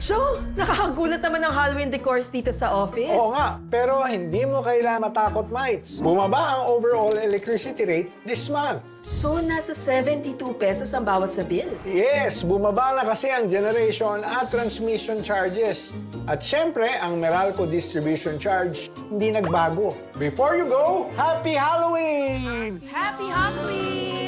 So, nakakagulat naman ang Halloween decors dito sa office. Oo nga, pero hindi mo kailangan matakot, mates. Bumaba ang overall electricity rate this month. So, nasa 72 pesos ang bawas sa bill. Yes, bumaba na kasi ang generation at transmission charges. At syempre, ang Meralco distribution charge hindi nagbago. Before you go, Happy Halloween! Happy Halloween!